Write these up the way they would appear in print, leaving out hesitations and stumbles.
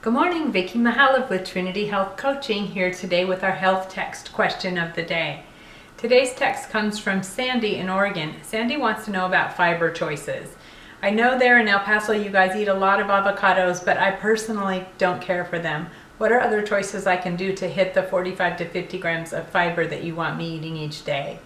Good morning, Vicki Mihalov with Trinity Health Coaching here today with our health text question of the day. Today's text comes from Sandy in Oregon. Sandy wants to know about fiber choices. I know there in El Paso you guys eat a lot of avocados, but I personally don't care for them. What are other choices I can do to hit the 45 to 50 grams of fiber that you want me eating each day?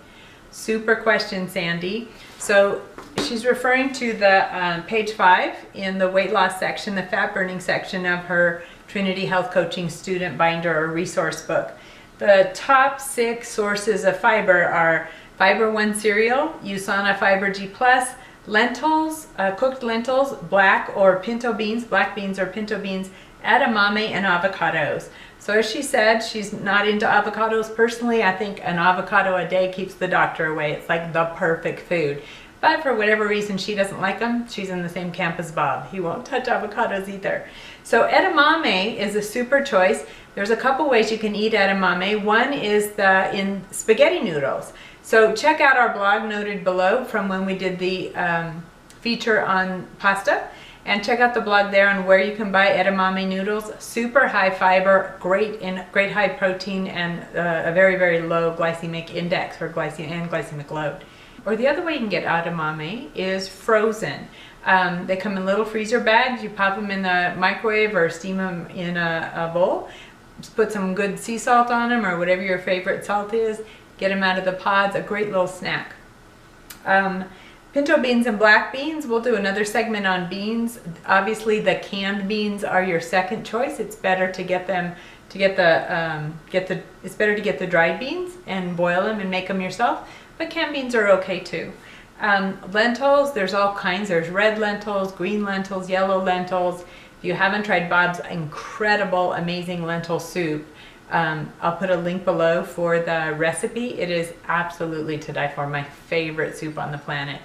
Super question, Sandy. So she's referring to the page 5 in the weight loss section, the fat burning section of her Trinity Health Coaching student binder or resource book. The top 6 sources of fiber are Fiber One cereal, USANA Fiber G+, lentils, cooked lentils, black or pinto beans, black beans or pinto beans, edamame, and avocados. So as she said, she's not into avocados. Personally, I think an avocado a day keeps the doctor away. It's like the perfect food. But for whatever reason she doesn't like them, she's in the same camp as Bob. He won't touch avocados either. So edamame is a super choice. There's a couple ways you can eat edamame. One is in spaghetti noodles. So check out our blog noted below from when we did the feature on pasta. And check out the blog there on where you can buy edamame noodles. Super high fiber, great high protein, and a very, very low glycemic index or glycemic load. Or the other way you can get edamame is frozen. They come in little freezer bags. You pop them in the microwave or steam them in a bowl. Just put some good sea salt on them or whatever your favorite salt is. Get them out of the pods. A great little snack. Pinto beans and black beans, we'll do another segment on beans. Obviously the canned beans are your second choice. It's better to get them it's better to get the dried beans and boil them and make them yourself, but canned beans are okay too. Lentils, there's all kinds. There's red lentils, green lentils, yellow lentils. If you haven't tried Bob's incredible, amazing lentil soup, I'll put a link below for the recipe. It is absolutely to die for, my favorite soup on the planet.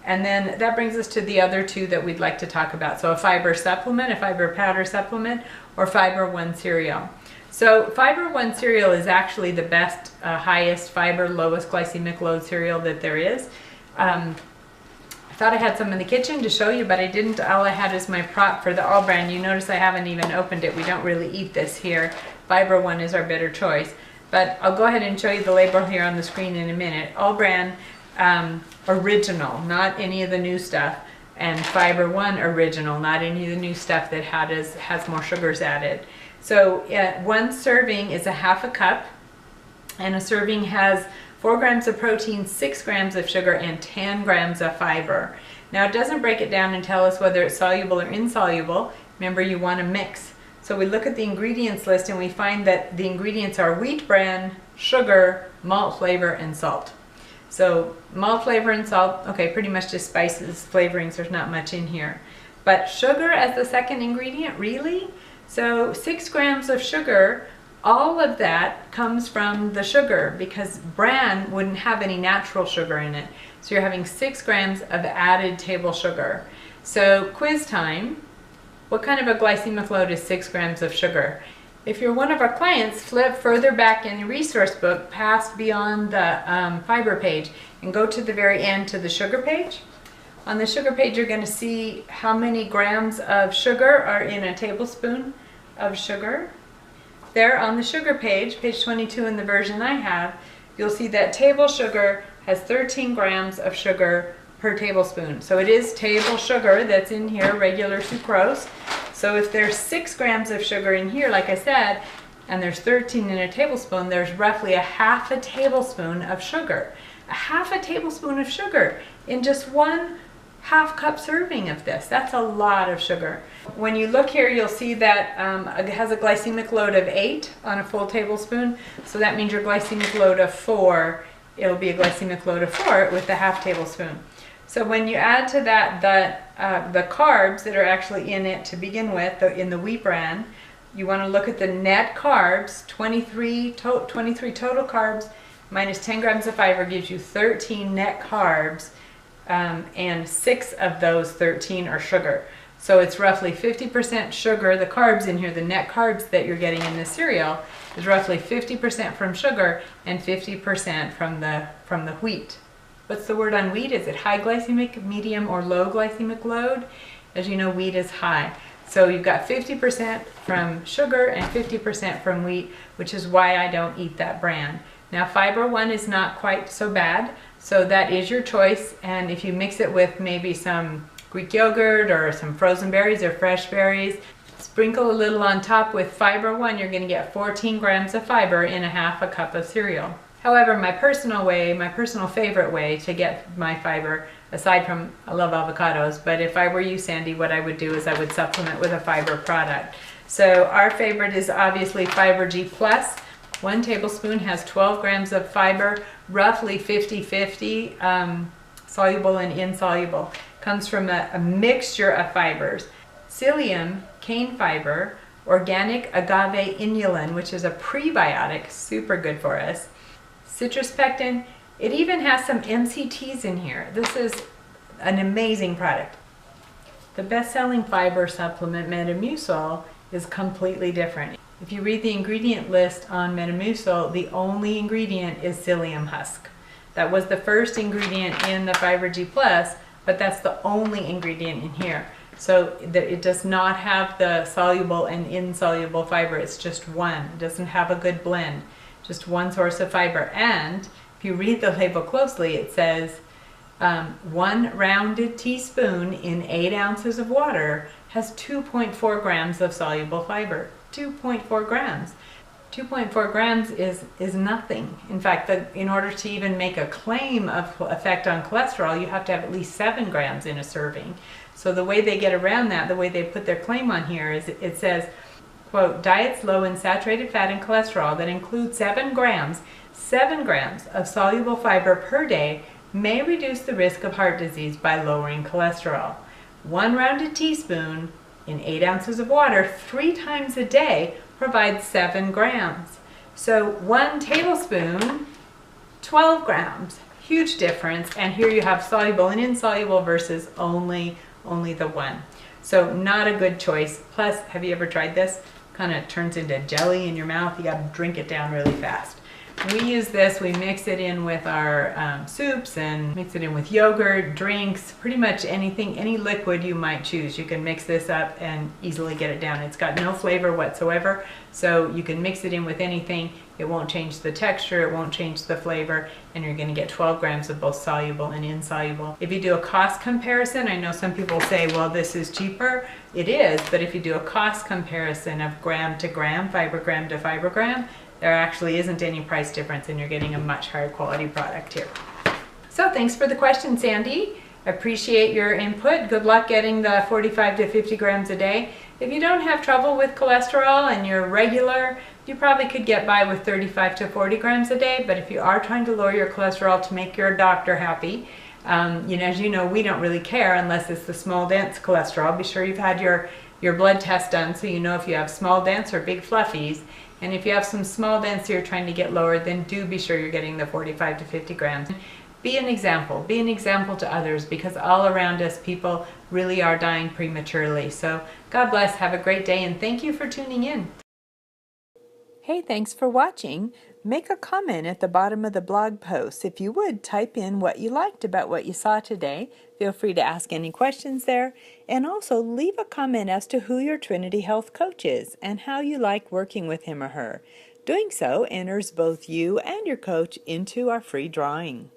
And then that brings us to the other two that we'd like to talk about. So a fiber supplement, a fiber powder supplement, or Fiber One cereal. So Fiber One cereal is actually the best, highest fiber, lowest glycemic load cereal that there is. I thought I had some in the kitchen to show you, but I didn't. All I had is my prop for the All Brand. You notice I haven't even opened it. We don't really eat this here. Fiber One is our better choice. But I'll go ahead and show you the label here on the screen in a minute. All Brand original, not any of the new stuff. And Fiber One original, not any of the new stuff that has more sugars added. So one serving is a half a cup, and a serving has 4 grams of protein, 6 grams of sugar, and 10 grams of fiber. Now it doesn't break it down and tell us whether it's soluble or insoluble. Remember, you want to mix. So we look at the ingredients list and we find that the ingredients are wheat bran, sugar, malt flavor, and salt. So malt flavor and salt, okay, pretty much just spices, flavorings, there's not much in here. But sugar as the second ingredient, really? So 6 grams of sugar, all of that comes from the sugar because bran wouldn't have any natural sugar in it. So you're having 6 grams of added table sugar. So quiz time. What kind of a glycemic load is 6 grams of sugar? If you're one of our clients, flip further back in the resource book past beyond the fiber page and go to the very end to the sugar page. On the sugar page you're going to see how many grams of sugar are in a tablespoon of sugar. There on the sugar page, page 22 in the version I have, you'll see that table sugar has 13 grams of sugar per tablespoon. So it is table sugar that's in here, regular sucrose. So if there's 6 grams of sugar in here, like I said, and there's 13 in a tablespoon, there's roughly a half a tablespoon of sugar. A half a tablespoon of sugar in just 1 half cup serving of this. That's a lot of sugar. When you look here, you'll see that it has a glycemic load of 8 on a full tablespoon. So that means your glycemic load of 4, it'll be a glycemic load of 4 with the half tablespoon. So when you add to that the carbs that are actually in it to begin with, in the wheat bran, you want to look at the net carbs. 23 total carbs minus 10 grams of fiber gives you 13 net carbs, and 6 of those 13 are sugar. So it's roughly 50% sugar. The carbs in here, the net carbs that you're getting in this cereal, is roughly 50% from sugar and 50% from the wheat. What's the word on wheat? Is it high glycemic, medium, or low glycemic load? As you know, wheat is high. So you've got 50% from sugar and 50% from wheat, which is why I don't eat that brand. Now Fiber One is not quite so bad, so that is your choice. And if you mix it with maybe some Greek yogurt or some frozen berries or fresh berries, sprinkle a little on top with Fiber One, you're going to get 14 grams of fiber in a half a cup of cereal. However, my personal favorite way to get my fiber, aside from I love avocados, but if I were you, Sandy, what I would do is I would supplement with a fiber product. So our favorite is obviously Fiber G Plus. 1 tablespoon has 12 grams of fiber, roughly 50-50, soluble and insoluble. Comes from a mixture of fibers. Psyllium, cane fiber, organic agave inulin, which is a prebiotic, super good for us. Citrus pectin, it even has some MCTs in here. This is an amazing product. The best-selling fiber supplement, Metamucil, is completely different. If you read the ingredient list on Metamucil, the only ingredient is psyllium husk. That was the first ingredient in the Fiber G Plus, but that's the only ingredient in here. So it does not have the soluble and insoluble fiber. It's just one. It doesn't have a good blend. Just one source of fiber. And if you read the label closely, it says 1 rounded teaspoon in 8 ounces of water has 2.4 grams of soluble fiber. 2.4 grams. 2.4 grams is nothing. In fact, in order to even make a claim of effect on cholesterol, you have to have at least 7 grams in a serving. So the way they get around that, the way they put their claim on here is it says, quote, diets low in saturated fat and cholesterol that include 7 grams of soluble fiber per day may reduce the risk of heart disease by lowering cholesterol. 1 rounded teaspoon in 8 ounces of water 3 times a day provides 7 grams. So 1 tablespoon, 12 grams. Huge difference. And here you have soluble and insoluble versus only the one. So not a good choice. Plus, have you ever tried this? Kind of turns into jelly in your mouth. You got to drink it down really fast. We use this, we mix it in with our soups and mix it in with yogurt, drinks, pretty much anything, any liquid you might choose. You can mix this up and easily get it down. It's got no flavor whatsoever, so you can mix it in with anything. It won't change the texture, it won't change the flavor, and you're going to get 12 grams of both soluble and insoluble. If you do a cost comparison, I know some people say, well, this is cheaper. It is, but if you do a cost comparison of gram to gram, fibergram to fibergram, there actually isn't any price difference and you're getting a much higher quality product here. So thanks for the question, Sandy. Appreciate your input. Good luck getting the 45 to 50 grams a day. If you don't have trouble with cholesterol and you're regular, you probably could get by with 35 to 40 grams a day. But if you are trying to lower your cholesterol to make your doctor happy, as you know, we don't really care unless it's the small dense cholesterol. Be sure you've had your blood test done so you know if you have small dense or big fluffies. And if you have some small dense you're trying to get lowered, then do be sure you're getting the 45 to 50 grams. Be an example to others, because all around us people really are dying prematurely. So God bless, have a great day, and thank you for tuning in. Hey, thanks for watching. Make a comment at the bottom of the blog post. If you would, type in what you liked about what you saw today. Feel free to ask any questions there. And also leave a comment as to who your Trinity Health coach is and how you like working with him or her. Doing so enters both you and your coach into our free drawing.